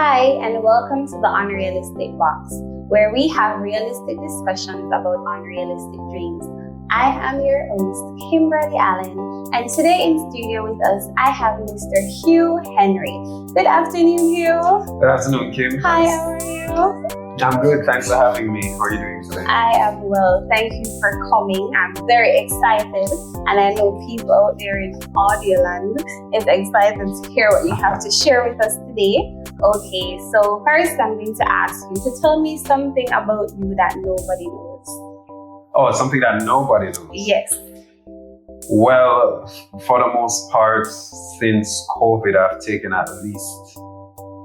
Hi, and welcome to the Unrealistic Box, where we have realistic discussions about unrealistic dreams. I am your host, Kimberly Allen, and today in studio with us, I have Mr. Hugh Henry. Good afternoon, Hugh. Good afternoon, Kim. Hi, how are you? I'm good. Thanks for having me. How are you doing today? I am well. Thank you for coming. I'm very excited, and I know people out there in Audioland is excited to hear what you have to share with us today. Okay, so first I'm going to ask you to tell me something about you that nobody knows. Oh, something that nobody knows? Yes. Well, for the most part, since COVID, I've taken at least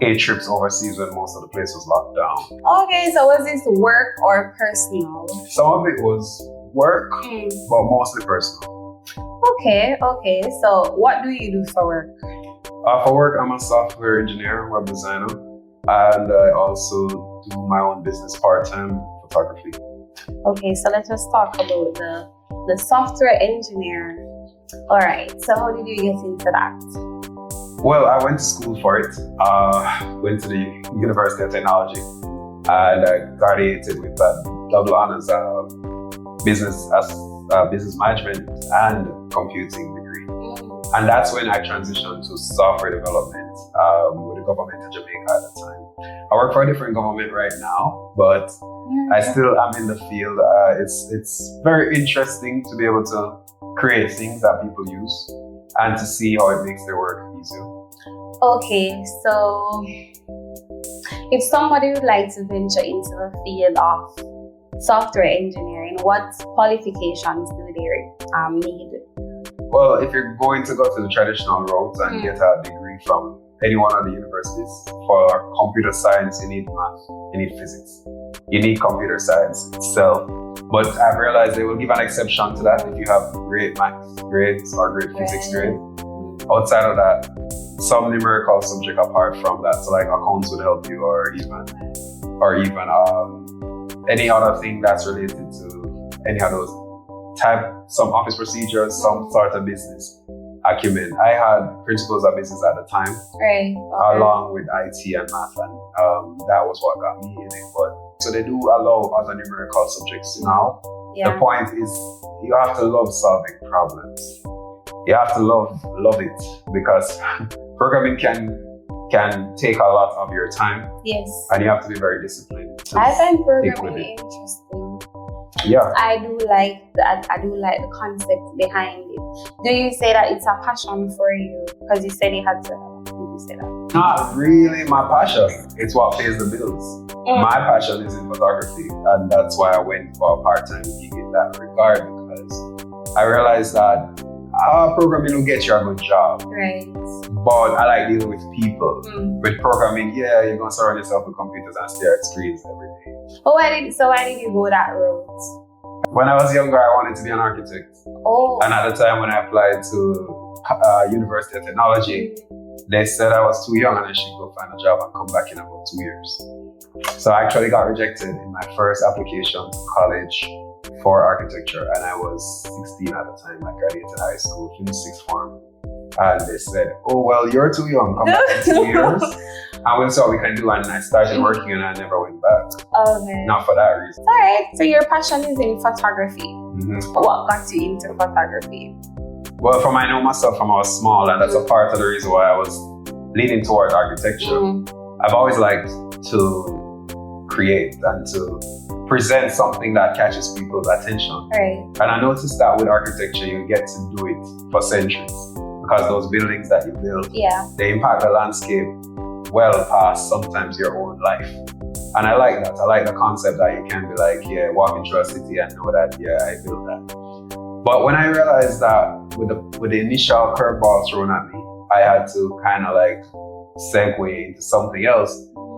8 trips overseas when most of the place was locked down. Okay, so was this work or personal? Some of it was work, but mostly personal. Okay. So what do you do for work? For work, I'm a software engineer, web designer, and I also do my own business part-time, photography. Okay, so let's just talk about the software engineer. All right, so how did you get into that? Well, I went to school for it. Went to the University of Technology, and I graduated with a double honors business management and computing degree. And that's when I transitioned to software development with the government of Jamaica at the time. I work for a different government right now, but I still am in the field. It's very interesting to be able to create things that people use and to see how it makes their work easier. Okay, so if somebody would like to venture into the field of software engineering, what qualifications do they need? Well, if you're going to go to the traditional route and get a degree from any one of the universities, for computer science, you need math, you need physics, you need computer science itself. But I've realized they will give an exception to that if you have great math grades or great physics grades. Outside of that, some numerical subject apart from that, so like accounts would help you, or even any other thing that's related to any of those some office procedures, some sort of business acumen. I had principles of business at the time, along with IT and math, and that was what got me in it. But so they do allow other numerical subjects now. Yeah. The point is, you have to love solving problems. You have to love it, because programming can take a lot of your time. Yes. And you have to be very disciplined. I find programming interesting. Yeah. I do like that. I do like the concept behind it. Do you say that it's a passion for you? Because you said you had to. Did you say that? Not really my passion. It's what pays the bills. My passion is in photography, and that's why I went for a part-time gig in that regard, because I realized that programming will get you a good job. Right. But I like dealing with people. With programming, you're gonna surround yourself with computers and stare at screens every day. Oh, why did you go that route? When I was younger, I wanted to be an architect. Oh. And at the time when I applied to University of Technology, they said I was too young and I should go find a job and come back in about 2 years. So I actually got rejected in my first application to college for architecture, and I was 16 at the time. I graduated high school, finished 6th form, and they said, "Oh well, you're too young. Come back in 2 years, and we'll see what we can do." And I started working, and I never went back. Okay. Not for that reason. All right. So your passion is in photography. What got you into photography? Well, I know myself from I was small, and that's a part of the reason why I was leaning toward architecture. I've always liked to create and to present something that catches people's attention. Right. And I noticed that with architecture, you get to do it for centuries, because those buildings that you build, they impact the landscape well past sometimes your own life. And I like that. I like the concept that you can be like, walking through a city and know that, I built that. But when I realized that with the initial curveball thrown at me, I had to kind of like segue into something else.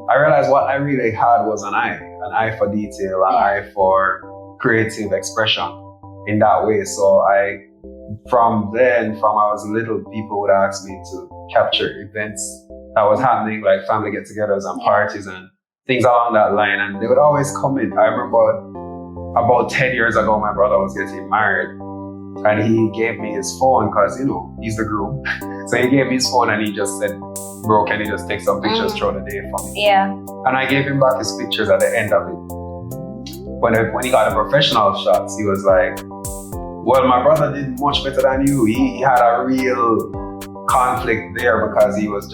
I realized what I really had was an eye for detail, an eye for creative expression in that way. So from I was little, people would ask me to capture events that was happening, like family get-togethers and parties and things along that line. And they would always come in. I remember about 10 years ago, my brother was getting married, and he gave me his phone because, he's the groom. So he gave me his phone and he just said, bro, can you just take some pictures throughout the day for me? Yeah. And I gave him back his pictures at the end of it. When he got the professional shots, he was like, well, my brother did much better than you. He had a real conflict there because he was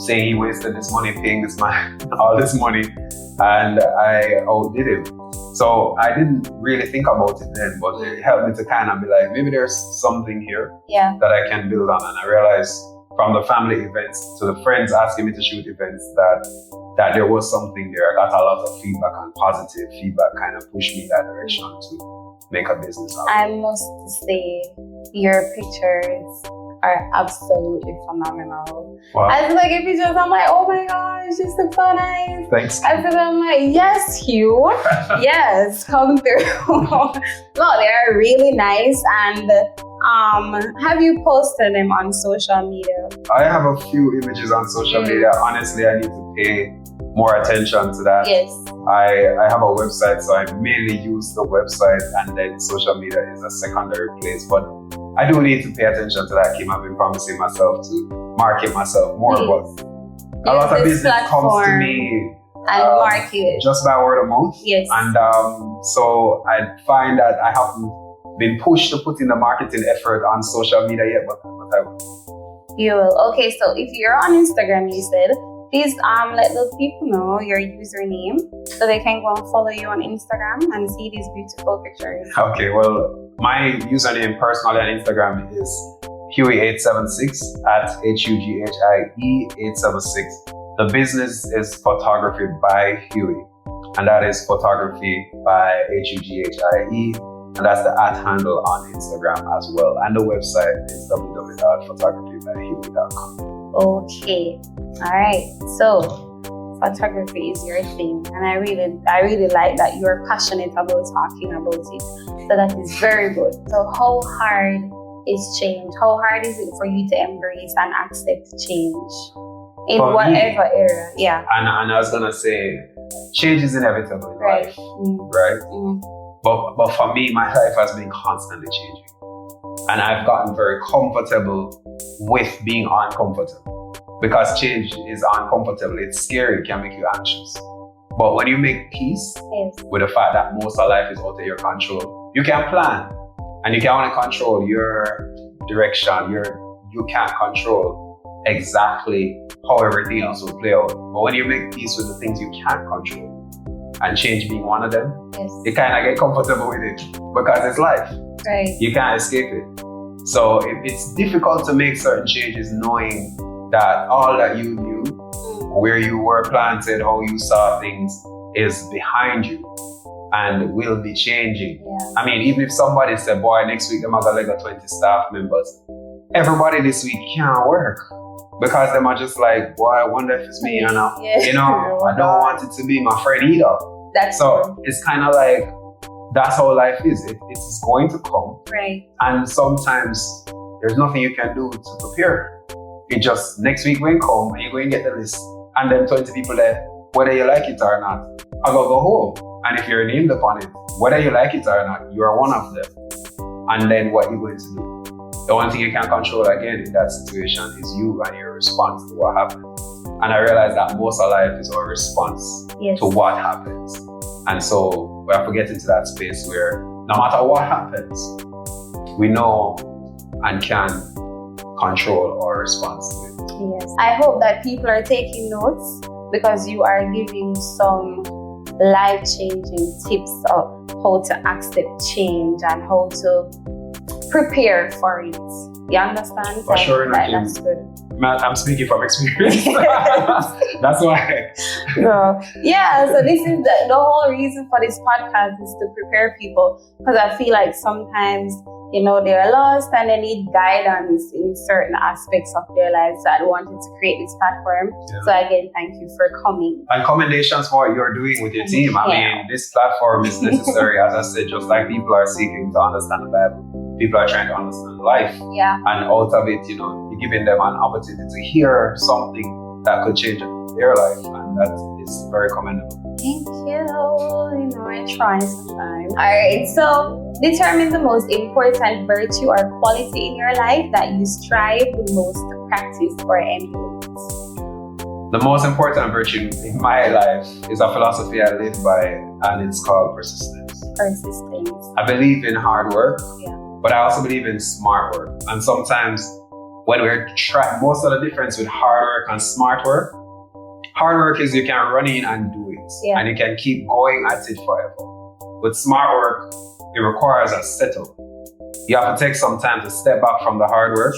saying he wasted his money paying this man all this money, and I outdid him. So I didn't really think about it then, but it helped me to kind of be like, maybe there's something here that I can build on. And I realized from the family events to the friends asking me to shoot events that there was something there. I got a lot of feedback, and positive feedback kind of pushed me that direction to make a business out. I must say, your pictures are absolutely phenomenal. Wow. I look at pictures, I'm like, oh my gosh, this looks so nice. Thanks. I'm like, yes, Hugh. Yes, come through. No, they're really nice. And have you posted them on social media? I have a few images on social media. Honestly, I need to pay more attention to that. Yes. I have a website, so I mainly use the website, and then social media is a secondary place. But I do need to pay attention to that, Kim. I've been promising myself to market myself more, but a lot of business comes to me and market just by word of mouth. Yes. And so I find that I haven't been pushed to put in the marketing effort on social media yet, but I will. You will. Okay, so if you're on Instagram, you said, please let those people know your username so they can go and follow you on Instagram and see these beautiful pictures. Okay, well, my username personally on Instagram is Hughie876 at HUGHIE876. The business is Photography by Hughie, and that is Photography by HUGHIE, and that's the @ handle on Instagram as well. And the website is www.photographybyhughie.com. Okay. All right. So photography is your thing, and I really like that you're passionate about talking about it. So that is very good. So how hard is change? How hard is it for you to embrace and accept change in for whatever me, area? Yeah. And I was gonna say, change is inevitable in life, right? But for me, my life has been constantly changing, and I've gotten very comfortable with being uncomfortable. Because change is uncomfortable, it's scary, it can make you anxious. But when you make peace with the fact that most of life is out of your control, you can plan, and you can only control your direction. You can't control exactly how everything else will play out. But when you make peace with the things you can't control, and change being one of them, you kind of get comfortable with it because it's life. Right. You can't escape it. So it's difficult to make certain changes knowing that all that you knew, where you were planted, how you saw things, is behind you and will be changing. Yeah. I mean, even if somebody said, boy, next week I'm going to get 20 staff members, everybody this week can't work because them are just like, boy, I wonder if it's me, you know? I don't want it to be my friend either. That's so true. It's kind of like, that's how life is. It's going to come. Right. And sometimes there's nothing you can do to prepare. It just, next week when come, and you go and get the list, and then 20 people there, whether you like it or not, I go home. And if you're named upon it, whether you like it or not, you are one of them. And then what you're going to do? The only thing you can control again in that situation is you and your response to what happened. And I realized that most of life is our response to what happens. And so we have to get into that space where no matter what happens, we know and can control our response to it. Yes. I hope that people are taking notes because you are giving some life-changing tips of how to accept change and how to prepare for it. You understand? For sure, that's good. I'm speaking from experience. That's why. So this is the whole reason for this podcast is to prepare people, because I feel like sometimes, they're lost and they need guidance in certain aspects of their lives. So I wanted to create this platform. Yeah. So again, thank you for coming. And commendations for what you're doing with your team. I mean, this platform is necessary, as I said, just like people are seeking to understand the Bible. People are trying to understand life. Yeah. And out of it, you're giving them an opportunity to hear something that could change their life. And that is very commendable. Thank you. I try sometimes. All right. So determine the most important virtue or quality in your life that you strive the most to practice or emulate? The most important virtue in my life is a philosophy I live by, and it's called persistence. Persistence. I believe in hard work, but I also believe in smart work. And sometimes when we're trying, most of the difference with hard work and smart work is you can run in and do it, and you can keep going at it forever. With smart work, it requires a setup. You have to take some time to step back from the hard work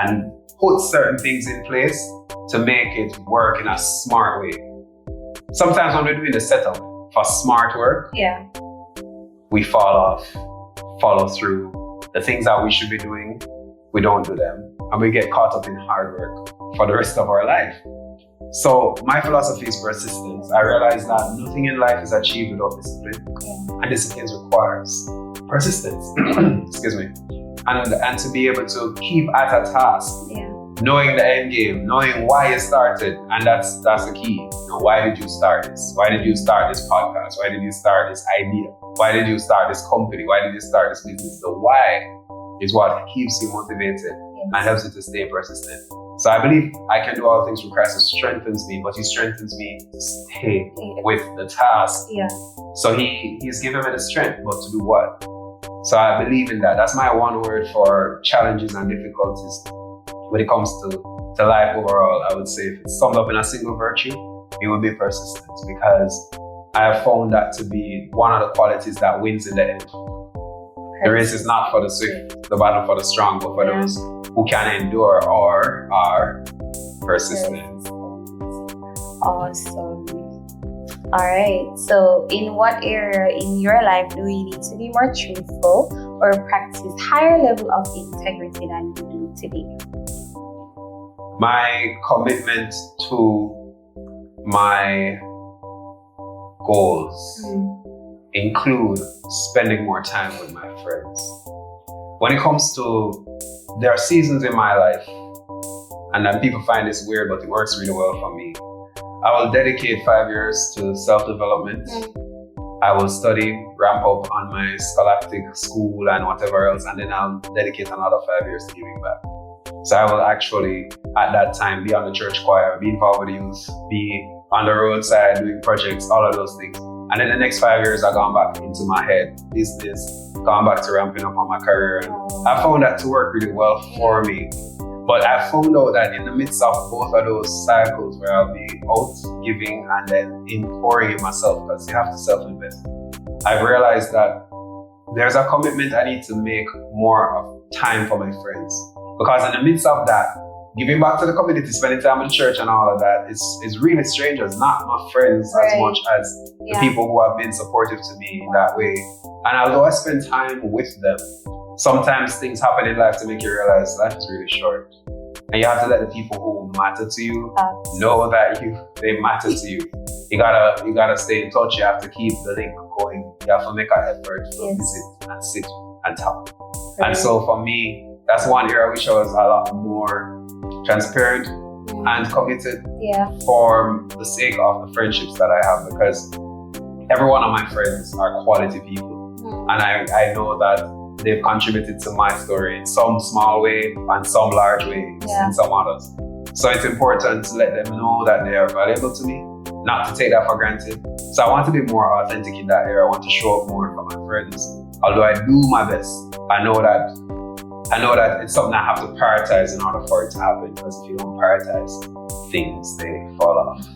and put certain things in place to make it work in a smart way. Sometimes when we're doing the setup for smart work, we fall off, follow through. The things that we should be doing, we don't do them. And we get caught up in hard work for the rest of our life. So my philosophy is persistence. I realize that nothing in life is achieved without discipline. And discipline requires persistence. Excuse me. And to be able to keep at a task, knowing the end game, knowing why you started, and that's the key. You know, why did you start this? Why did you start this podcast? Why did you start this idea? Why did you start this company? Why did you start this business? The why is what keeps you motivated and helps you to stay persistent. So I believe I can do all things through Christ who strengthens me, but he strengthens me to stay with the task. So he's given me the strength, but to do what? So I believe in that. That's my one word for challenges and difficulties. When it comes to life overall, I would say if it's summed up in a single virtue, it would be persistence, because I have found that to be one of the qualities that wins in the end. The race is not for the swift, the battle for the strong, but for those who can endure or are persistent. Awesome. All right. So in what area in your life do you need to be more truthful or practice higher level of integrity than you do today? My commitment to my goals include spending more time with my friends. When it comes to, there are seasons in my life, and then people find this weird, but it works really well for me. I will dedicate 5 years to self-development. I will study, ramp up on my scholastic school and whatever else, and then I'll dedicate another 5 years to giving back. So I will actually, at that time, be on the church choir, be involved with the youth, be on the roadside doing projects, all of those things. And then the next 5 years, I've gone back into my head, business, gone back to ramping up on my career. And I found that to work really well for me. But I found out that in the midst of both of those cycles where I'll be out giving and then pouring in myself, because you have to self-invest, I've realized that there's a commitment I need to make more of time for my friends. Because in the midst of that, giving back to the community, spending time in church and all of that, is really strangers, not my friends as much as the people who have been supportive to me in that way. And although I spend time with them, sometimes things happen in life to make you realize life is really short. And you have to let the people who matter to you know that they matter to you. You gotta stay in touch. You have to keep the link going. You have to make an effort to visit and sit and talk. And so for me, that's one area which I was a lot more transparent and committed for the sake of the friendships that I have, because every one of my friends are quality people. And I know that they've contributed to my story in some small way and some large way in some others. So it's important to let them know that they are valuable to me, not to take that for granted. So I want to be more authentic in that area. I want to show up more for my friends. Although I do my best, I know that it's something I have to prioritize in order for it to happen, because if you don't prioritize things, they fall off.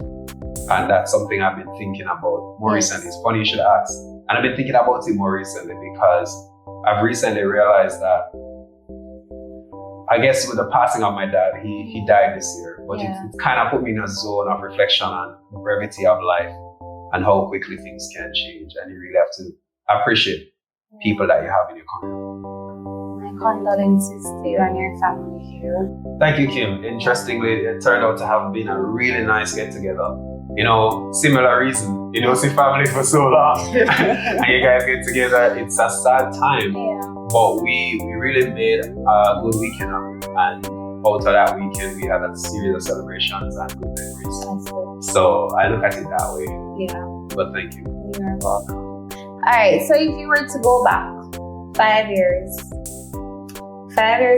And that's something I've been thinking about more recently. It's funny you should ask. And I've been thinking about it more recently because I've recently realized that, I guess with the passing of my dad, he died this year, but it kind of put me in a zone of reflection on the brevity of life and how quickly things can change. And you really have to appreciate people that you have in your corner. Condolences to you and your family here. Thank you, Kim. Interestingly, it turned out to have been a really nice get together. You know, similar reason. You know, see family for so long, and you guys get together. It's a sad time, but we really made a good weekend of it. And out of that weekend, we had a series of celebrations and good memories. So I look at it that way. But thank you. You're welcome. All right. So if you were to go back 5 years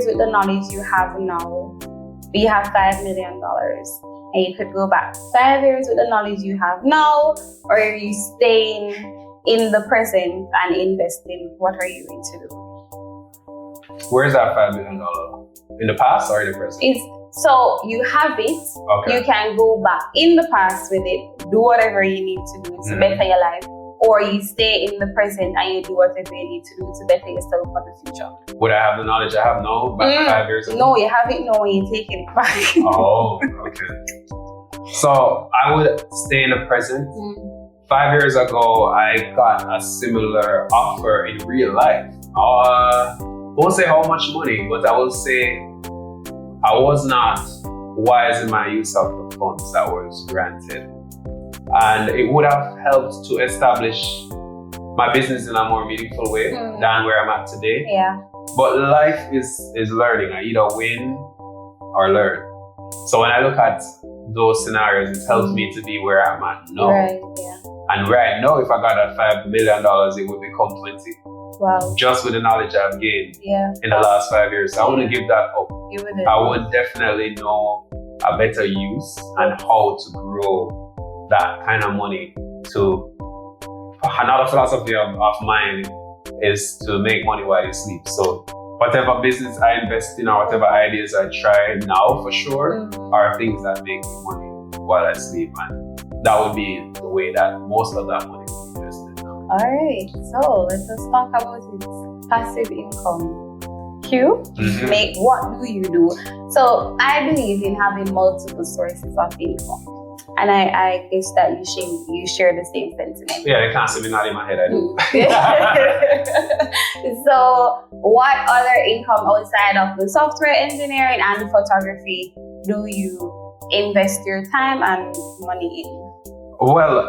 with the knowledge you have now, you have $5 million and you could go back 5 years with the knowledge you have now, or are you staying in the present and investing? What are you going to do? Where's that $5 million? In the past or in the present? So you have it, okay. You can go back in the past with it, do whatever you need to do to better your life, or you stay in the present and you do whatever you need to do to better yourself for the future. Would I have the knowledge I have now back 5 years ago? No, you have it now when you're taking it back. Oh, okay. So I would stay in the present. 5 years ago, I got a similar offer in real life. I won't say how much money, but I will say I was not wise in my use of the funds that was granted. And it would have helped to establish my business in a more meaningful way than where I'm at today. Yeah. But life is learning. I either win or learn. So when I look at those scenarios, it helps me to be where I'm at now. Right, yeah. And right now, if I got that $5 million, it would become 20. Wow. Just with the knowledge I've gained in the last 5 years. So I wouldn't give that up. You wouldn't. I would definitely know a better use and how to grow that kind of money. To another philosophy of mine is to make money while you sleep. So whatever business I invest in or whatever ideas I try now for sure are things that make me money while I sleep. And that would be the way that most of that money would be invested now. All right, so let's just talk about it. Passive income. Hugh, what do you do? So I believe in having multiple sources of income. And I guess that you share the same sentiment. Yeah, they can't see me not in my head, I do. So what other income outside of the software engineering and photography do you invest your time and money in? Well,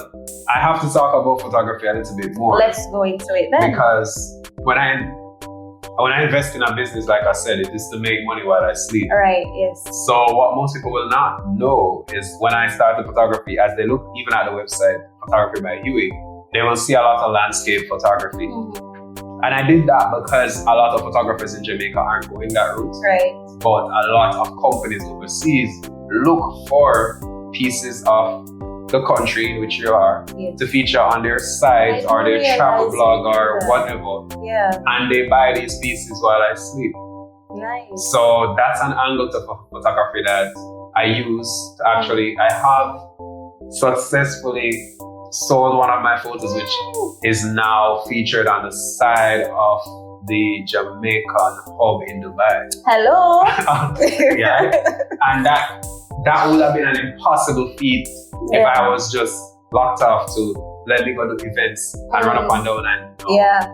I have to talk about photography a little bit more. Let's go into it then. Because when I invest in a business, like I said, it is to make money while I sleep. Right, yes. So what most people will not know is when I started photography, as they look even at the website, Photography by Huey, they will see a lot of landscape photography. And I did that because a lot of photographers in Jamaica aren't going that route. Right. But a lot of companies overseas look for pieces of the country in which you are to feature on their site or their travel blog or whatever. Yeah. And they buy these pieces while I sleep. Nice. So that's an angle to photography that I use to actually, I have successfully sold one of my photos, which is now featured on the side of the Jamaican hub in Dubai. Hello. Yeah. And that would have been an impossible feat if I was just locked off to let me go to events and run up and down and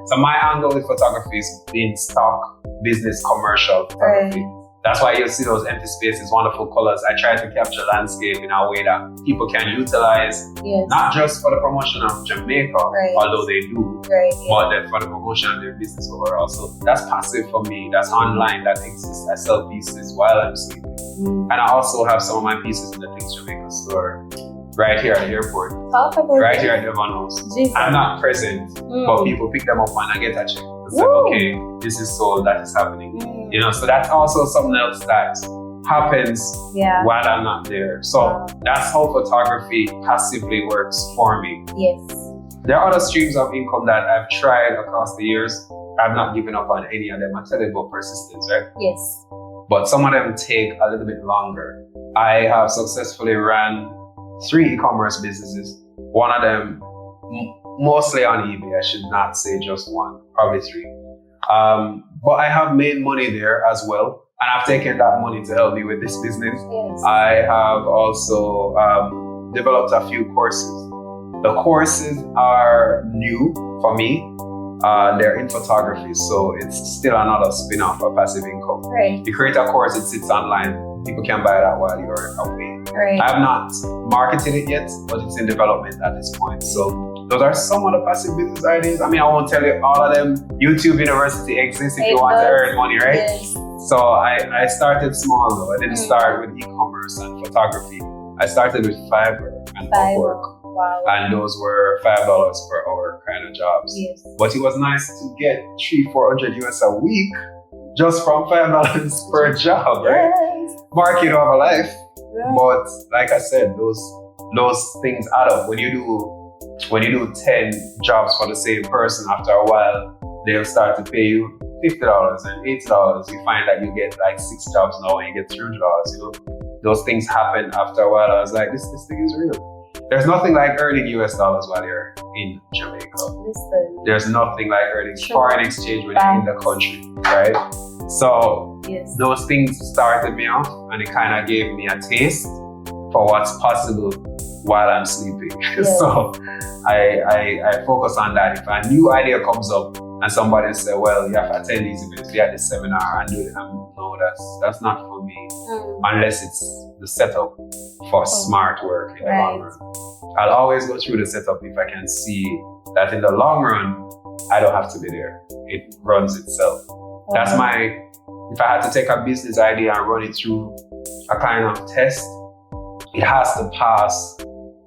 So my angle with photography is being stock, business, commercial photography. That's why you'll see those empty spaces, wonderful colors. I try to capture landscape in a way that people can utilize, not just for the promotion of Jamaica, although they do, but for the promotion of their business overall. So that's passive for me. That's online, that exists. I sell pieces while I'm sleeping. And I also have some of my pieces in the Things Jamaica store right here at the airport. Talk about right here at Devon House. I'm not present, but people pick them up and I get a check. It's like, okay, this is sold, that is happening. You know, so that's also something else that happens while I'm not there. So that's how photography passively works for me. Yes. There are other streams of income that I've tried across the years. I've not given up on any of them. I tell you about persistence, right? Yes. But some of them take a little bit longer. I have successfully ran 3 e-commerce businesses. One of them mostly on eBay. I should not say just one, probably 3. But I have made money there as well. And I've taken that money to help me with this business. Yes. I have also developed a few courses. The courses are new for me. They're in photography, so it's still another spin-off of passive income. Right. You create a course, it sits online. People can buy that while you're away. Right. I have not marketed it yet, but it's in development at this point. So those are some of the passive business ideas. I mean, I won't tell you all of them. YouTube University exists if you want to earn money, right? Yes. So I started small though. I didn't start with e-commerce and photography. I started with Fiverr and Upwork. Wow. And those were $5 per hour kind of jobs. Yes. But it was nice to get $300-400 US a week just from $5 per job, right? Yes. market of a life. Yeah. But like I said, those things add up. When you do 10 jobs for the same person, after a while, they'll start to pay you $50 and $80. You find that you get like 6 jobs now and you get $300. You know, those things happen after a while. I was like, this thing is real. There's nothing like earning US dollars while you're in Jamaica. Listen. There's nothing like earning foreign exchange when you're in the country, right? So those things started me off, and it kind of gave me a taste for what's possible while I'm sleeping. Yes. So I focus on that. If a new idea comes up and somebody says, well, you have to attend these events, be at this seminar and do it, no, that's not for me. Unless it's the setup for smart work in the long run. I'll always go through the setup if I can see that in the long run, I don't have to be there. It runs itself. That's if I had to take a business idea and run it through a kind of test, it has to pass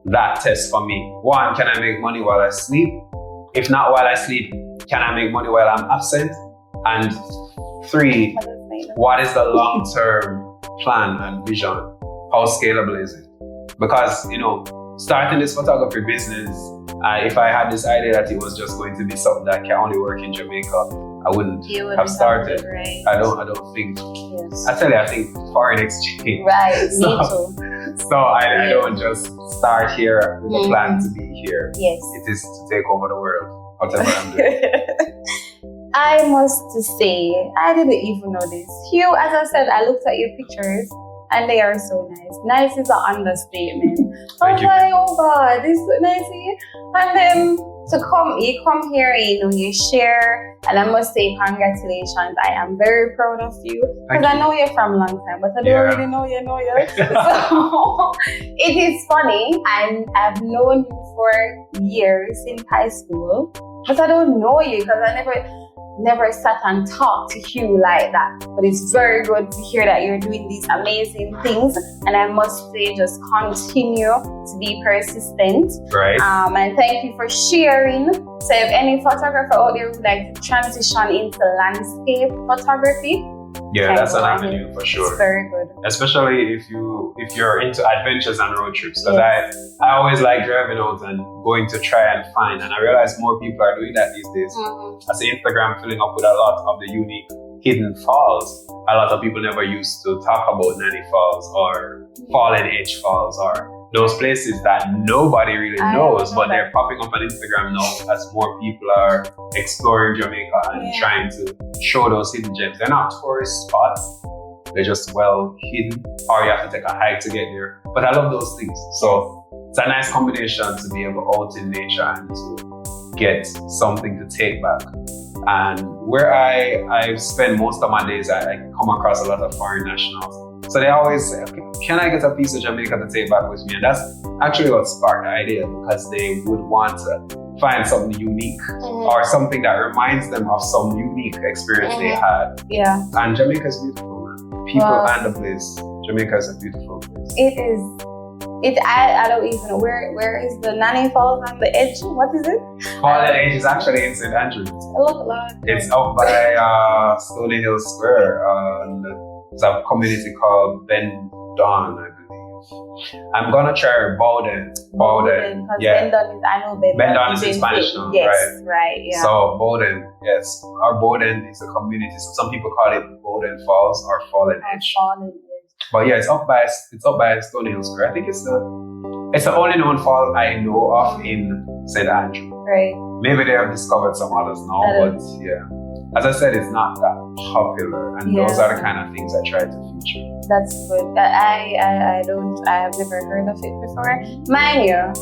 that test for me. 1, can I make money while I sleep? If not while I sleep, can I make money while I'm absent? And 3, what is the long-term plan and vision? How scalable is it? Because, starting this photography business, if I had this idea that it was just going to be something that can only work in Jamaica, I wouldn't have started. Right. I don't think. Yes. I think foreign exchange. Right. Me too. So I don't just start here with a plan to be here. Yes. It is to take over the world, whatever I'm doing. I must say, I didn't even know this. Hugh, as I said, I looked at your pictures and they are so nice. Nice is an understatement. I was like, oh God, this is so nice. And then you come here, you share, and I must say congratulations. I am very proud of you because I know you from a long time, but I don't really know you. So it is funny, and I've known you for years in high school, but I don't know you because I never sat and talked to Hugh like that. But it's very good to hear that you're doing these amazing things, and I must say, just continue to be persistent. Right. And thank you for sharing. So if any photographer out there would like to transition into landscape photography, that's an avenue for sure. It's very good. Especially if you're into adventures and road trips. Because I always like driving out and going to try and find. And I realize more people are doing that these days. I see Instagram filling up with a lot of the unique hidden falls. A lot of people never used to talk about Nanny Falls or Fallen Edge Falls or those places that nobody really knows, but they're popping up on Instagram now as more people are exploring Jamaica and trying to show those hidden gems. They're not tourist spots, they're just well hidden, or you have to take a hike to get there. But I love those things. So it's a nice combination to be able out in nature and to get something to take back. And where I spend most of my days, I come across a lot of foreign nationals. So they always say, okay, can I get a piece of Jamaica to take back with me? And that's actually what sparked the idea, because they would want to find something unique or something that reminds them of some unique experience they had. Yeah. And Jamaica is beautiful, man. People and the place. Jamaica is a beautiful place. It is. I don't even know. Where is the Nanny Falls on the edge? What is it? Fallen Edge is actually in St. Andrews. It's up by Stony Hill Square. There's a community called Bendon, I believe. I'm gonna try Bowden. Bendon is, I know Bendon. Bendon is in Spanish now, yes, right, yeah. So Bowden, yes. Our Bowden is a community. So some people call it Bowden Falls or Fallen Edge. But yeah, it's up by Stony Hill Square. I think it's the only known fall I know of in St. Andrew. Right. Maybe they have discovered some others now, but yeah. As I said, it's not that popular, and those are the kind of things I try to feature. That's good. I have never heard of it before. Mind you,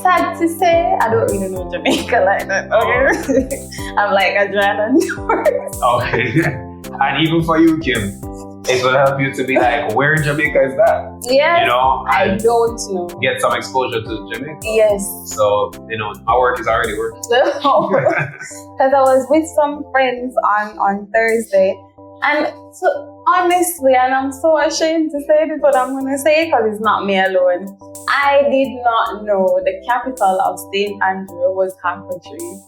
sad to say, I don't really know Jamaica like that. Okay, I'm like a Jordan. Okay, and even for you, Kim, it will help you to be like, where in Jamaica is that? Yes. I don't know. Get some exposure to Jamaica. Yes. So, my work is already working. Because I was with some friends on Thursday. And so honestly, and I'm so ashamed to say this, but I'm going to say it because it's not me alone. I did not know the capital of St. Andrew was Hackney.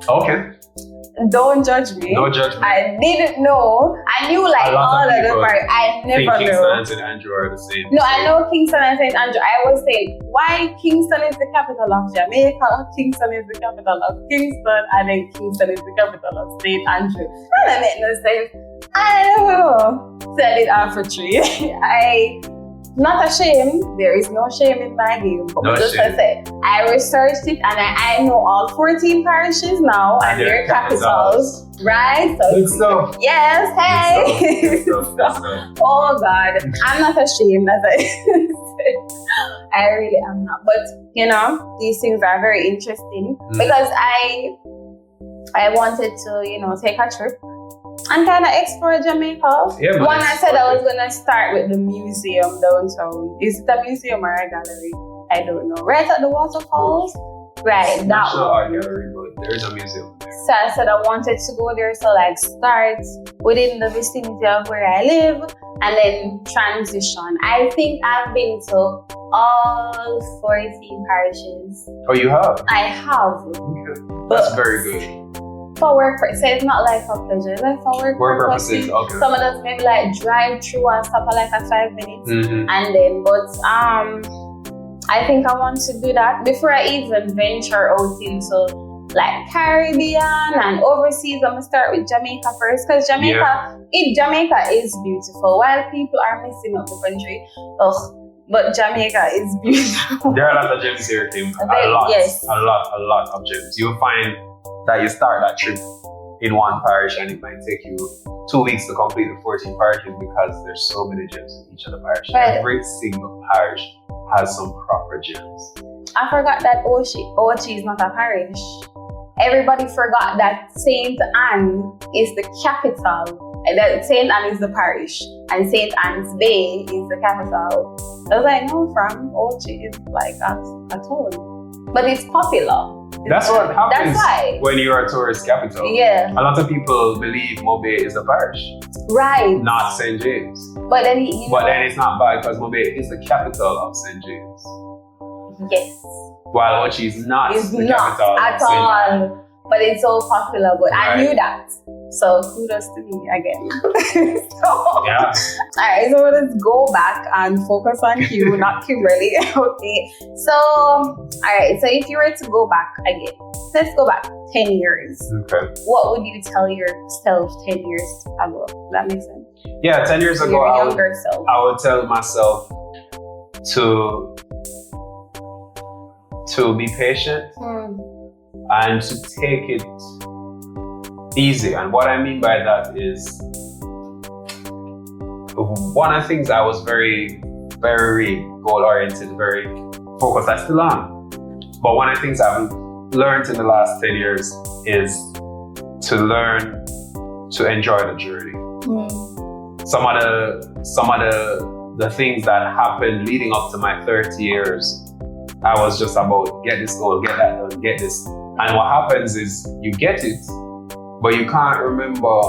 Okay. Don't judge me. No judgment. I didn't know. I knew like all of the parts. I never knew. Kingston and St. Andrew are the same. No, I know Kingston and St. Andrew. I always say, why Kingston is the capital of Jamaica? Kingston is the capital of Kingston, and then Kingston is the capital of St. Andrew. That makes no sense. I don't know. Said it after 3. Not ashamed. There is no shame in my game. But no just shame. I said, I researched it and I know all 14 parishes now and their capitals. Right? So good stuff. Yes, hey. Good stuff. Oh God. I'm not ashamed, as I said. I really am not. But you know, these things are very interesting because I wanted to, take a trip and kind of explore Jamaica. Yeah, one, I said I was going to start with the museum downtown. Is it a museum or a gallery? I don't know. Right at the waterfalls? Right, that one. Art gallery, but there is a museum there. So I said I wanted to go there, so like start within the vicinity of where I live and then transition. I think I've been to all 14 parishes. Oh, you have? I have. Okay. That's very good. For work, so it's not like for pleasure, it's like for work purposes. Okay. Some of us maybe like drive through and stop for like a 5 minutes, and then. But I think I want to do that before I even venture out into like Caribbean and overseas. I'm gonna start with Jamaica first because Jamaica is beautiful. While people are messing up the country, but Jamaica is beautiful. There are a lot of gems here, Kim. A lot of gems. You'll find that you start that trip in one parish and it might take you 2 weeks to complete the 14 parishes because there's so many gems in each of the parishes. Right. Every single parish has some proper gems. I forgot that Ochi is not a parish. Everybody forgot that St. Anne is the capital, and that St. Anne is the parish, and St. Anne's Bay is the capital. I was like, no, from Ochi is like a town, but it's popular. That's what happens when you're a tourist capital. Yeah. A lot of people believe Mobe is the parish. Right. Not St. James. But then then it's not bad because Mobe is the capital of St. James. Yes. While Ochi is not the capital at all. But it's so popular. But right. I knew that. So kudos to me again. Alright, so let's go back and focus on Hugh, not Kimberly. Okay. So, alright, so if you were to go back again, let's go back 10 years. Okay. What would you tell yourself 10 years ago? Does that make sense? Yeah, 10 years ago, I would tell myself to be patient and to take it easy. And what I mean by that is, one of the things I was very, very goal-oriented, very focused. I still am. But one of the things I've learned in the last 10 years is to learn to enjoy the journey. Some of the things that happened leading up to my 30 years, I was just about get this goal, get that done, get this. And what happens is you get it, but you can't remember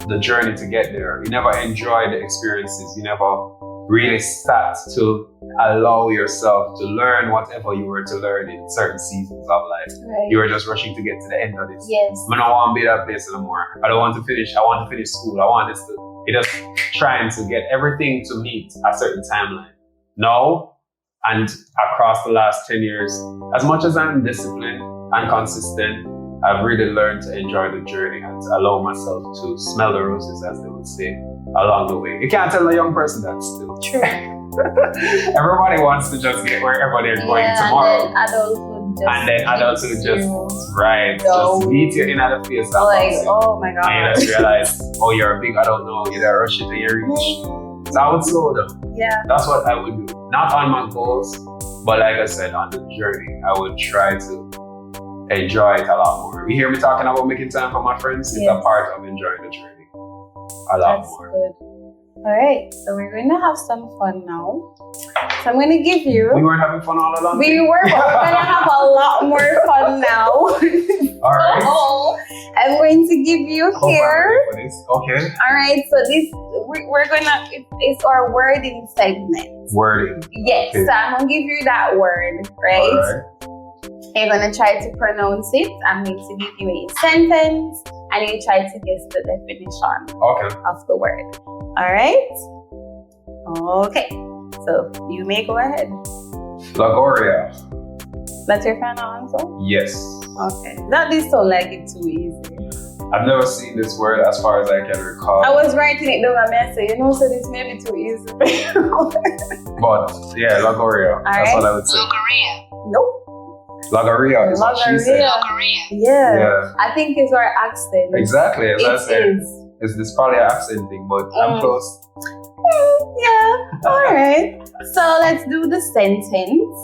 the journey to get there. You never enjoy the experiences. You never really sat to allow yourself to learn whatever you were to learn in certain seasons of life. Right. You were just rushing to get to the end of this. Yes. I don't want to be that place anymore. I want to finish school. I want this to, you're just trying to get everything to meet a certain timeline. No. And across the last 10 years, as much as I'm disciplined and consistent, I've really learned to enjoy the journey and to allow myself to smell the roses, as they would say, along the way. You can't tell a young person that still. True. Everybody wants to just get wherever they're going tomorrow. And then adulthood just meet you in the face. Like, oh my God. And you just realize, oh, you're a big adult now. You gotta rush it and you reach. So I would slow down. Yeah. That's what I would do. Not on my goals, but like I said, on the journey, I would try to enjoy it a lot more. You hear me talking about making time for my friends? It's a part of enjoying the journey a lot more. Good. All right, so we're going to have some fun now. So I'm going to give you... We weren't having fun all along? We were, but we're going to have a lot more fun now. All right. I'm going to give you here. Okay. All right, so this, we're going to... It's our wording segment. Wording. Yes, okay. So I'm going to give you that word, right? All right. You're going to try to pronounce it. I'm going to give you a sentence and you try to guess the definition of the word. All right? Okay. So you may go ahead. Lagoria. That's your final answer? Yes. Okay. That did sound like it's too easy. I've never seen this word as far as I can recall. I was writing it down and I said, so this may be too easy. But yeah, Lagoria. That's what I would say. Lagoria. Nope. Lagoria is what she said. Lagoria. Yeah. I think it's our accent. Exactly. As I said, is. It's this probably an accent thing, but I'm close. Yeah. All right. So let's do the sentence.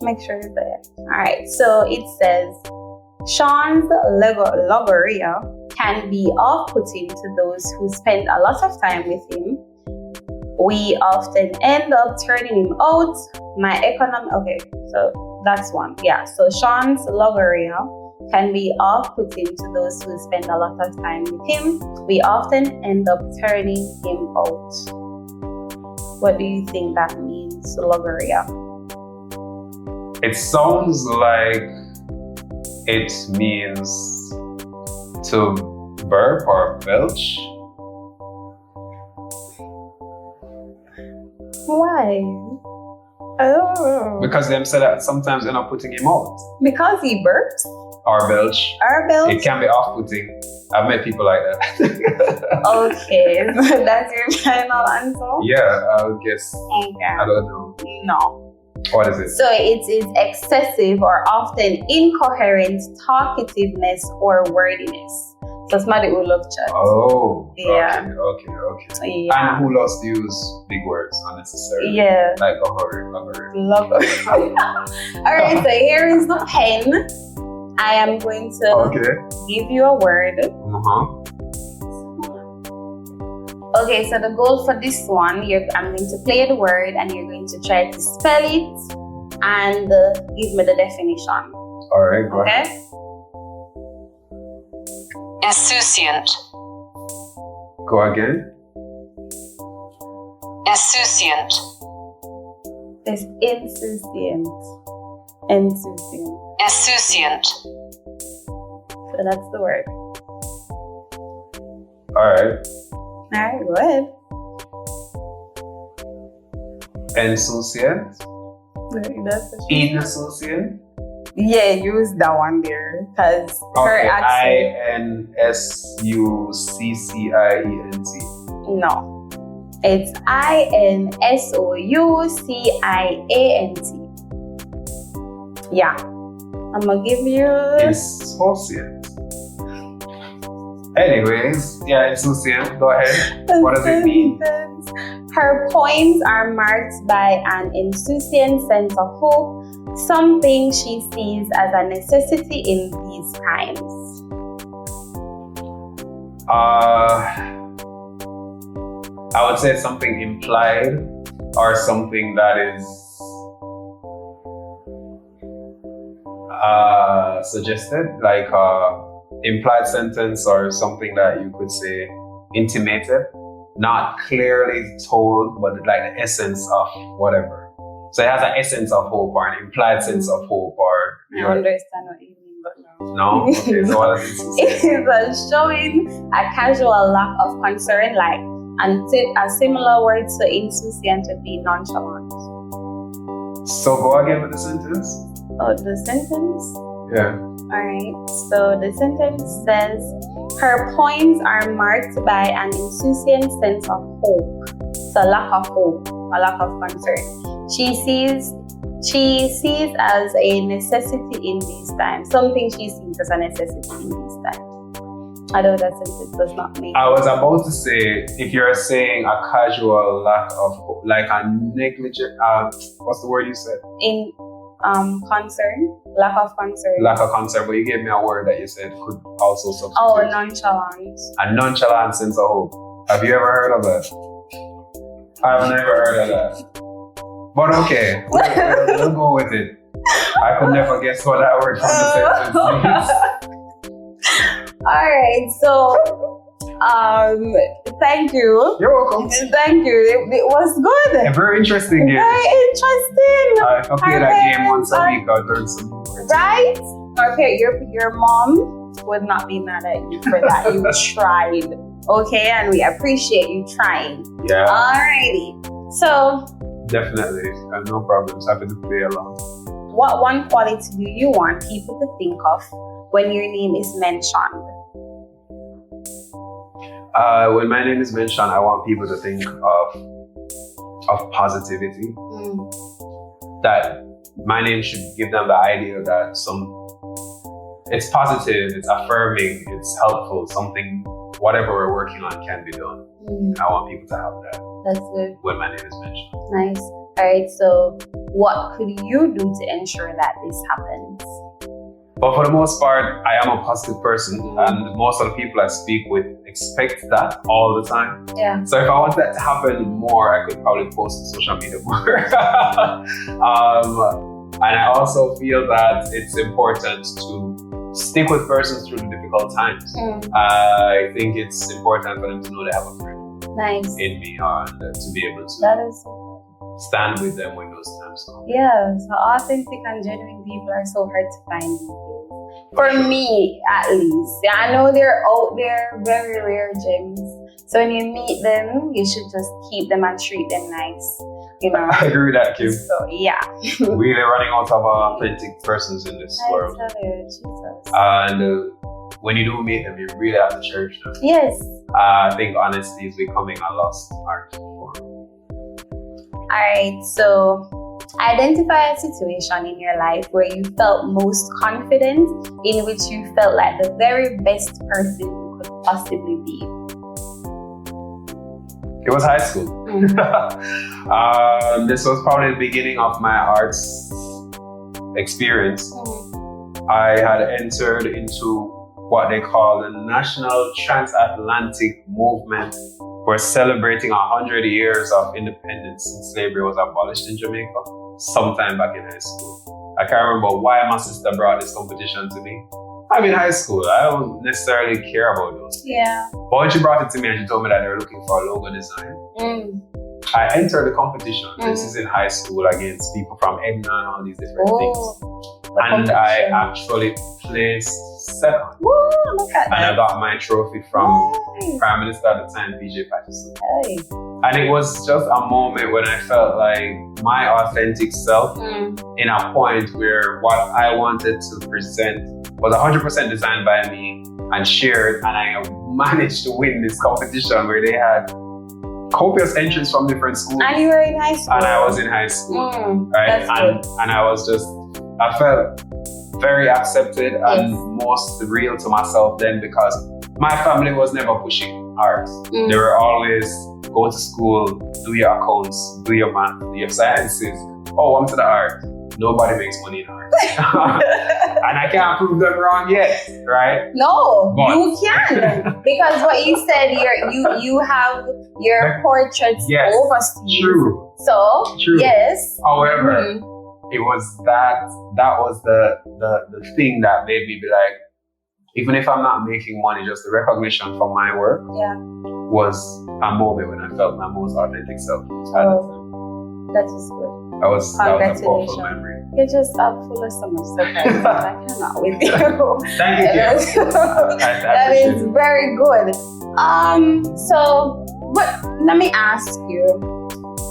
Make sure it's there. All right. So it says, Sean's Lagoria can be off-putting to those who spend a lot of time with him. We often end up turning him out. Okay, so that's one. Yeah, so Sean's Lagoria can be off-putting to those who spend a lot of time with him. We often end up turning him out. What do you think that means, Lagoria? It sounds like it means to burp or belch. Why? Oh. Because them say that sometimes they're not putting him out. Because he burps? Or belch. It can be off-putting. I've met people like that. Okay, so that's your final answer? Yeah, I would guess. Okay. I don't know. No. What is it? So it is excessive or often incoherent talkativeness or wordiness. So somebody who loves chat. Oh, yeah. Okay. Yeah. And who loves to use big words unnecessarily? Yeah. Like Lagoria. All right, so here is the pen. I am going to give you a word. Okay, so the goal for this one, I'm going to play the word and you're going to try to spell it and give me the definition. All right, go ahead. Insouciant. Go again. Insouciant. It's insouciant. Insouciant. Insouciant. So that's the word. All right. All right, go ahead. Insouciant? Insouciant? Yeah, use that one there because her accent. Insuccient. No, it's Insouciant. Yeah, I'm gonna give you. Insouciant. Anyways, yeah, insouciant. Go ahead. What does it mean? Her poems are marked by an insouciant sense of hope, something she sees as a necessity in these times. I would say something implied or something that is suggested, like implied sentence or something that you could say intimated, not clearly told, but like the essence of whatever. So it has an essence of hope or an implied sense of hope or... I understand what you mean, but no. No? Okay, so what does it It is showing a casual lack of concern, like, and a similar word to insouciant would be nonchalant. So go again with the sentence. Oh, the sentence? Yeah. Alright, so the sentence says, her poems are marked by an insouciant sense of hope. So lack of hope, a lack of concern. She sees as a necessity in these times. Something she sees as a necessity in these times. Although that sentence does not make I was about to say, if you're saying a casual lack of hope, like a negligent, what's the word you said? In concern, lack of concern. Lack of concern, but you gave me a word that you said could also substitute. Oh, nonchalant. A nonchalant sense of hope. Have you ever heard of that? I've never heard of that. But okay, we'll go with it. I could never guess what that word from the sentence means. Alright, so thank you. You're welcome. Thank you. It was good. A very interesting game. Very interesting. If I play that game once a week, I'll learn some words. Right? Okay, your mom would not be mad at you for that. You tried. Okay, and we appreciate you trying. Yeah. Alrighty. So definitely. No problems. Happy to play along. What one quality do you want people to think of when your name is mentioned? When my name is mentioned, I want people to think of positivity. That my name should give them the idea that it's positive, it's affirming, it's helpful, something, whatever we're working on can be done. I want people to have that. That's good. When my name is mentioned. Nice. All right, so what could you do to ensure that this happens? But for the most part, I am a positive person, and most of the people I speak with expect that all the time. Yeah. So if I want that to happen more, I could probably post on social media more. And I also feel that it's important to stick with persons through the difficult times. I think it's important for them to know they have a friend in me, and to be able to stand with them when those times come. Yeah, so authentic and genuine people are so hard to find these days. For me, at least. Yeah, I know they're out there, very rare gems. So when you meet them, you should just keep them and treat them nice. You know. I agree with that, Kim. So yeah. We're running out of authentic persons in this world. I tell you, Jesus. And when you do meet them, you really have to cherish them. Yes. I think honesty is becoming a lost art form. Alright, so identify a situation in your life where you felt most confident, in which you felt like the very best person you could possibly be. It was high school. This was probably the beginning of my arts experience. I had entered into what they call the National Transatlantic Movement. We're celebrating 100 years of independence since slavery was abolished in Jamaica, sometime back in high school. I can't remember why my sister brought this competition to me. I'm in high school. I don't necessarily care about those things. Yeah. But when she brought it to me and she told me that they were looking for a logo design, I entered the competition. This is in high school against people from Edna and all these different things. And I actually placed second. Woo, look at that. And I got my trophy from Prime Minister at the time, PJ Patterson. Hey. And it was just a moment when I felt like my authentic self in a point where what I wanted to present was 100% designed by me and shared, and I managed to win this competition where they had copious entries from different schools. And you were in high school. And I was in high school, right? And I was I felt very accepted and most real to myself then, because my family was never pushing art. They were always go to school, do your accounts, do your math, do your sciences. Oh, I'm to the art. Nobody makes money in art. And I can't prove them wrong yet, right? No, but you can. Because what you said, you have your portraits overseas. True. So, yes. However, it was that was the thing that made me be like, even if I'm not making money, just the recognition for my work was a moment when I felt my most authentic self at the time. That is good. That was a powerful memory. You're just full of so much surprises. I cannot with you. Thank you. That is very good. So, let me ask you,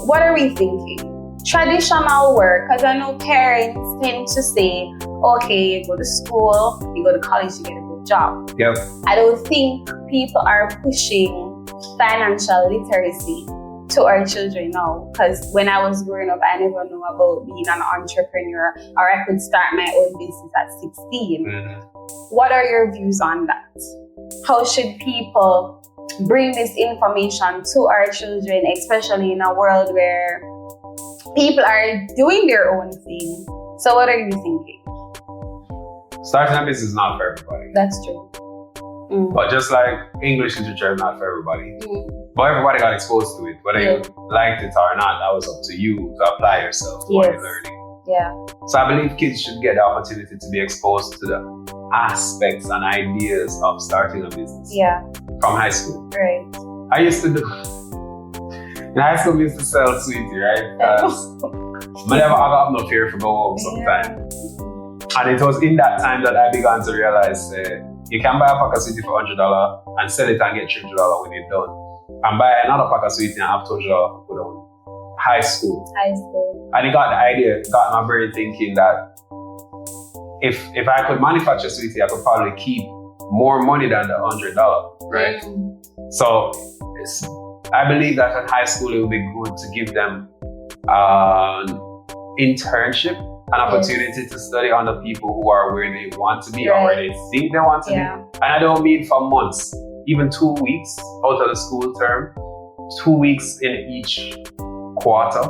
what are we thinking? Traditional work, because I know parents tend to say, okay, you go to school, you go to college, you get a good job. Yep. I don't think people are pushing financial literacy to our children now, because when I was growing up, I never knew about being an entrepreneur, or I could start my own business at 16. What are your views on that? How should people bring this information to our children, especially in a world where people are doing their own thing? So what are you thinking? Starting a business is not for everybody. That's true. But just like English literature is not for everybody. But everybody got exposed to it. Whether you liked it or not, that was up to you to apply yourself to what you're learning. Yeah. So I believe kids should get the opportunity to be exposed to the aspects and ideas of starting a business. Yeah. From high school. Right. I used to do... In high school, we used to sell sweetie, right? Because I never have no fear for go home sometimes. And it was in that time that I began to realize you can buy a pack of sweetie for $100 and sell it and get $300 when you're done. And buy another pack of sweetie and have $200 to put on. High school. And it got the idea, got my brain thinking that if I could manufacture sweetie, I could probably keep more money than the $100, right? So I believe that in high school it would be good to give them an internship, an opportunity to study under people who are where they want to be or where they think they want to be. And I don't mean for months, even 2 weeks out of the school term, 2 weeks in each quarter.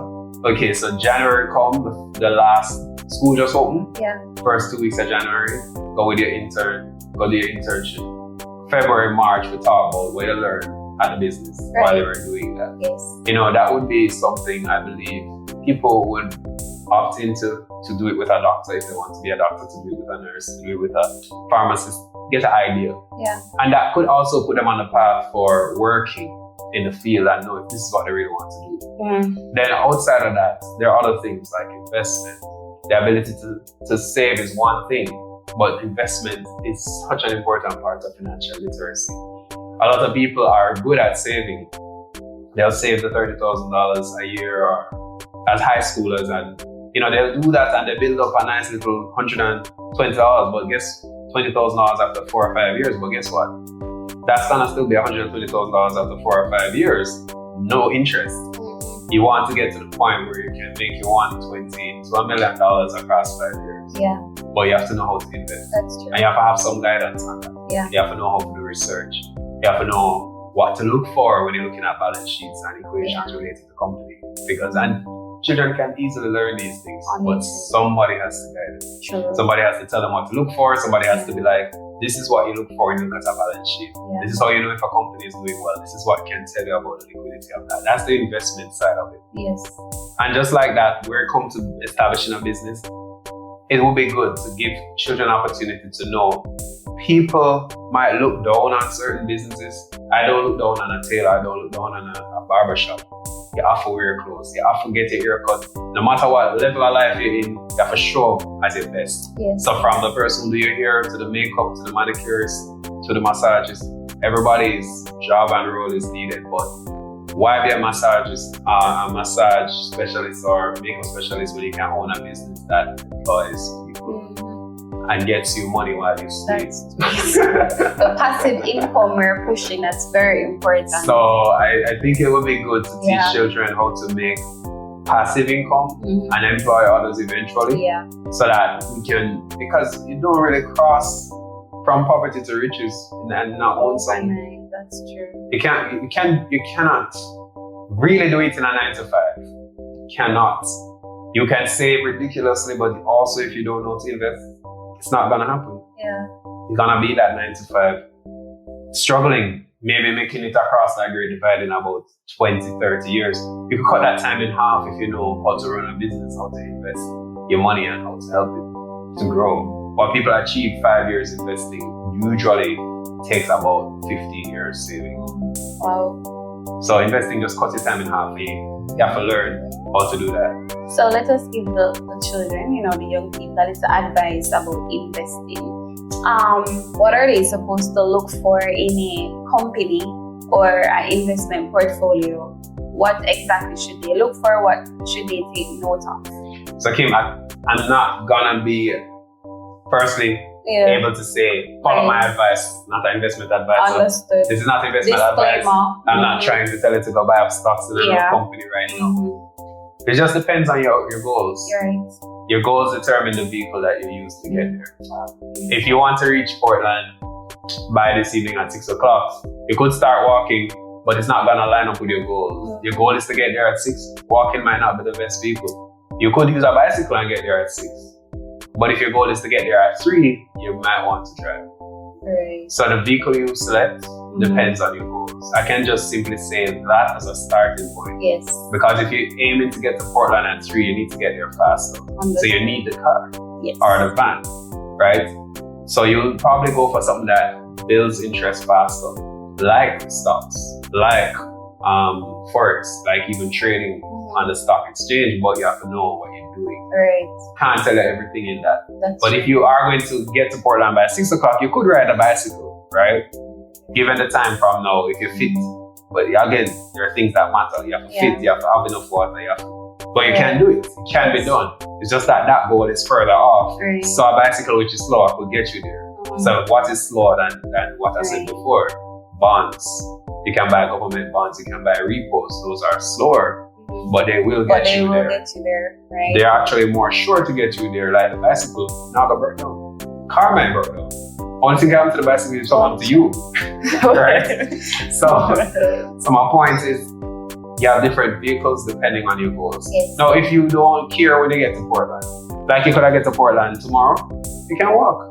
Okay, so January come, the last school just opened. First 2 weeks of January, go with your intern, go do your internship. February, March, we talk about where to learn at the business while they were doing that. You know, that would be something I believe people would opt into to do it with a doctor if they want to be a doctor, to do it with a nurse, to do it with a pharmacist, get an idea. And that could also put them on the path for working in the field and know if this is what they really want to do. Then outside of that, there are other things like investment. The ability to save is one thing, but investment is such an important part of financial literacy. A lot of people are good at saving. They'll save the $30,000 a year or as high schoolers, and you know they'll do that and they build up a nice little $120. But guess $20,000 after 4 or 5 years. But guess what? That's gonna still be $120,000 after 4 or 5 years. No interest. You want to get to the point where you can make your $120,000 to $1 million across 5 years. But you have to know how to invest. That's true. And you have to have some guidance on that. You have to know how to do research. You have to know what to look for when you're looking at balance sheets and equations related to company figures. And children can easily learn these things, but somebody has to guide them. Somebody has to tell them what to look for. Somebody has to be like, this is what you look for when you look at a balance sheet. This is how you know if a company is doing well. This is what can tell you about the liquidity of that. That's the investment side of it. And just like that, where it comes to establishing a business, it will be good to give children opportunity to know people might look down on certain businesses. I don't look down on a tailor. I don't look down on a barbershop. You have to wear your clothes. You have to get your hair cut. No matter what level of life you're in, you have to show up as your best. So from the person who do your hair, to the makeup, to the manicurist, to the massages, everybody's job and role is needed. But why be a massageist, a massage specialist or makeup specialist when you can own a business that employs people and gets you money while you sleep? The passive income we're pushing, that's very important. So I think it would be good to teach children how to make passive income and employ others eventually. So that we can, because you don't really cross from poverty to riches and not own something. That's true. You cannot really do it in a 9 to 5. You cannot. You can save ridiculously, but also if you don't know to invest, it's not gonna happen. You're gonna be that 9 to 5, struggling, maybe making it across that great divide in about 20, 30 years. You could cut that time in half if you know how to run a business, how to invest your money and how to help it to grow. What people achieve 5 years investing usually takes about 15 years saving. So investing just cuts your time in half. You have to learn how to do that. So let us give the children, the young people, a little advice about investing. What are they supposed to look for in a company or an investment portfolio? What exactly should they look for? What should they take note of? So Kim, I'm not gonna be personally able to say, follow my advice, not an investment advice. Understood. This is not investment advice. I'm not trying to tell you to go buy up stocks in a company right now. It just depends on your goals. Your goals determine the vehicle that you use to get there. If you want to reach Portland by this evening at 6 o'clock, you could start walking, but it's not gonna line up with your goals. Your goal is to get there at 6. Walking might not be the best vehicle. You could use a bicycle and get there at 6. But if your goal is to get there at 3, you might want to drive. So the vehicle you select depends on your goals. I can just simply say that as a starting point. Because if you're aiming to get to Portland at 3, you need to get there faster. So you need the car or the van, right? So you'll probably go for something that builds interest faster, like stocks, like Forex, like even trading on the stock exchange, but you have to know what you're doing. Right. Can't tell you everything in that. But True. if you are going to get to Portland by 6 o'clock, you could ride a bicycle, right? Given the time from now, if you fit. But again, there are things that matter. You have to fit, you have to have enough water, but you can do it. It can be done. It's just that goal is further off. Right. So a bicycle which is slower could get you there. So what is slower than what I said before? Bonds. You can buy government bonds, you can buy repos. Those are slower, but they will get you there. Right? They're actually more sure to get you there. Like the bicycle, not gonna break down. Car might break down. Only thing happened to the bicycle is someone to you. Right? So my point is, you have different vehicles depending on your goals. Yes. Now, if you don't care when you get to Portland, like you could get to Portland tomorrow, you can walk.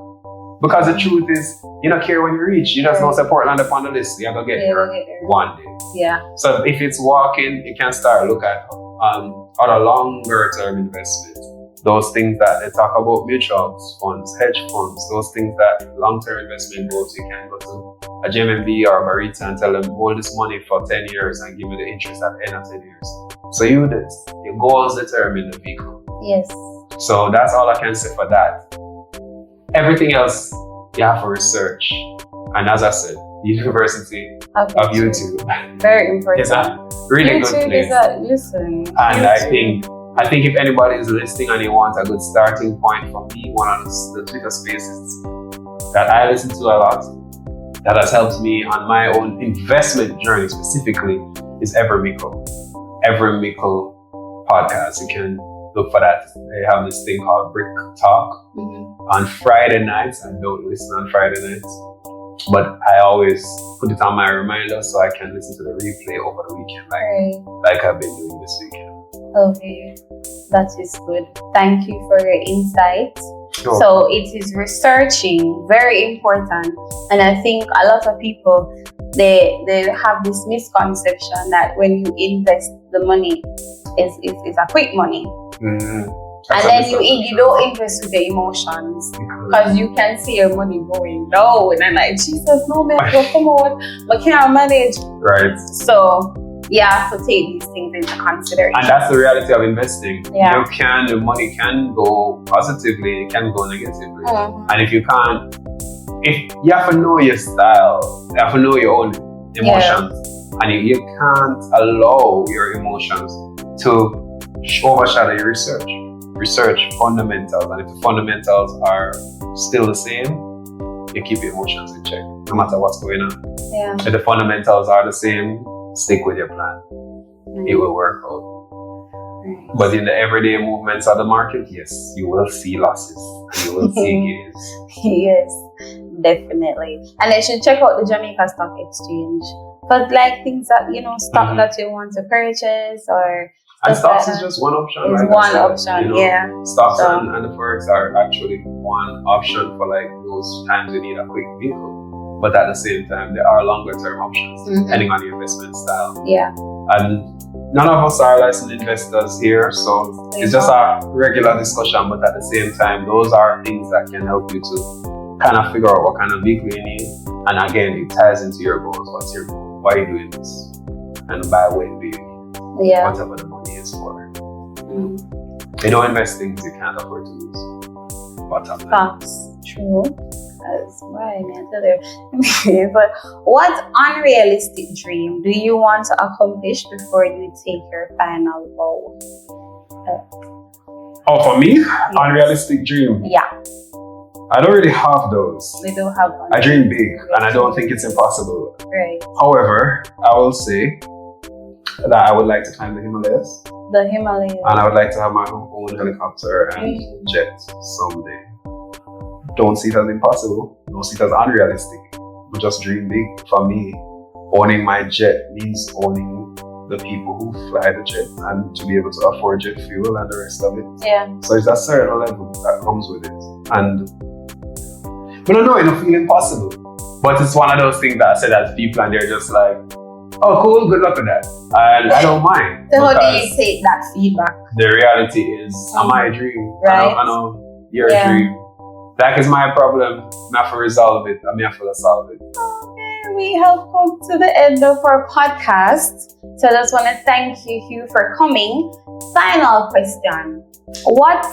Because the truth is, you don't care when you reach. You just know say Portland up on the list. You're going to get there one day. Yeah. So if it's walking, you can start look at other longer term investments. Those things that they talk about, mutual funds, hedge funds, those things that long-term investment goals, you can go to a GMB or a Barita and tell them, hold this money for 10 years and give me the interest at the end of 10 years. So you do this. Your goals determine the vehicle. Yes. So that's all I can say for that. Everything else, you have to research. And as I said, University of YouTube. Very important. It's a really good place. And I think if anybody is listening and you want a good starting point for me, one of the Twitter spaces that I listen to a lot, that has helped me on my own investment journey specifically, is Evermickle podcast. You can look for that. They have this thing called Brick Talk on Friday nights. I don't listen on Friday nights, but I always put it on my reminder so I can listen to the replay over the weekend, like I've been doing this weekend. Okay, that is good. Thank you for your insight. Sure. So it is researching, very important. And I think a lot of people, they have this misconception that when you invest, the money is a quick money. Mm-hmm. And then you don't invest with the emotions, because you can see your money going down and like, Jesus, no man, come on, but can't manage. Right. So you have to take these things into consideration. And that's the reality of investing. Yeah. The money can go positively, it can go negatively. And if you can't, you have to know your style, you have to know your own emotions. And you can't allow your emotions to overshadow your research. Research fundamentals, and if the fundamentals are still the same, you keep your emotions in check, no matter what's going on. Yeah. If the fundamentals are the same, stick with your plan. It will work out. But in the everyday movements of the market, yes, you will see losses. You will see gains. Yes, definitely. And they should check out the Jamaica Stock Exchange. But like things that, stock that you want to purchase or... And stocks is just one option. It's one option, Stocks and the forex are actually one option for like those times you need a quick vehicle. But at the same time, there are longer term options depending on your investment style. Yeah. And none of us are licensed investors here, so it's just a regular discussion. But at the same time, those are things that can help you to kind of figure out what kind of vehicle you need. And again, it ties into your goals. What's your goal? Why are you doing this? And by when do you? Whatever the money is for. You don't invest things you can't afford to lose. Bottom line. Facts. True. That's why I tell you. But what unrealistic dream do you want to accomplish before you take your final vow? For me? Yes. Unrealistic dream? Yeah. I don't really have those. We don't have one. I dream big, and I don't think it's impossible. Right. However, I will say that I would like to climb the Himalayas. The Himalayas. And I would like to have my own helicopter and jet someday. Don't see it as impossible. Don't see it as unrealistic. But just dream big. For me, owning my jet means owning the people who fly the jet and to be able to afford jet fuel and the rest of it. Yeah. So it's a certain level that comes with it. And I don't know, it don't feel impossible. But it's one of those things that I said as people and they're just like, oh, cool, good luck with that. And I don't mind. So how do you take that feedback? The reality is, my dream. Right. I know your dream. That is my problem. I have to resolve it. I have to solve it. Okay. here we have come to the end of our podcast. So I just want to thank you, Hugh, for coming. Final question. What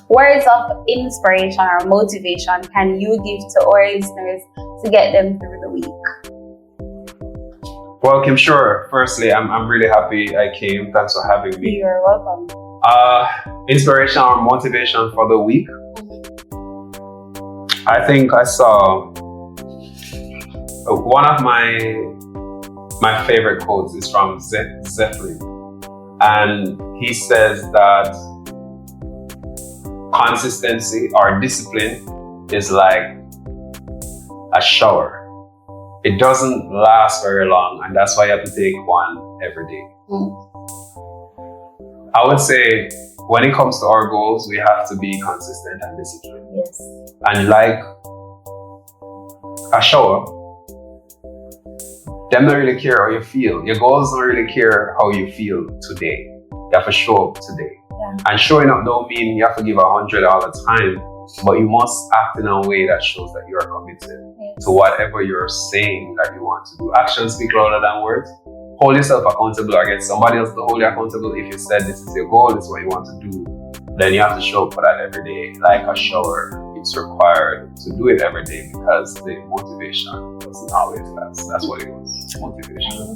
words of inspiration or motivation can you give to our listeners to get them through the week? Well, Kim, sure. Firstly, I'm really happy I came. Thanks for having me. You're welcome. Inspiration or motivation for the week? I think I saw one of my favorite quotes is from Zeppelin, and he says that consistency or discipline is like a shower. It doesn't last very long, and that's why you have to take one every day. I would say when it comes to our goals, we have to be consistent and disciplined. Yes. And like a shower, them don't really care how you feel. Your goals don't really care how you feel today. You have to show up today. Yeah. And showing up don't mean you have to give 100 all the time, but you must act in a way that shows that you are committed to whatever you're saying that you want to do. Actions speak louder than words. Hold yourself accountable or get somebody else to hold you accountable. If you said this is your goal, this is what you want to do, then you have to show up for that every day. Like a shower, it's required to do it every day because the motivation doesn't always last. That's what it was, motivation.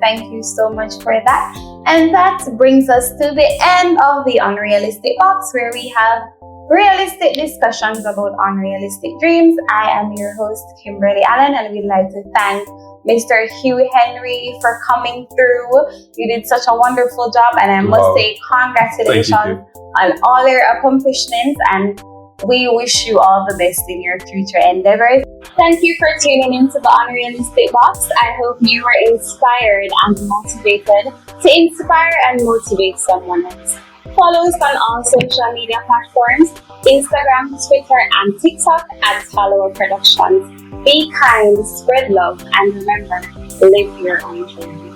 Thank you so much for that. And that brings us to the end of the Unrealistic Box, where we have realistic discussions about unrealistic dreams. I am your host, Kimberly Allen, and we'd like to thank Mr. Hugh Henry for coming through. You did such a wonderful job, and I must say congratulations on all your accomplishments, and we wish you all the best in your future endeavors. Thank you for tuning into the Unrealistic Box. I hope you were inspired and motivated to inspire and motivate someone else. Follow us on all social media platforms, Instagram, Twitter, and TikTok at Follower Productions. Be kind, spread love, and remember, live your own journey.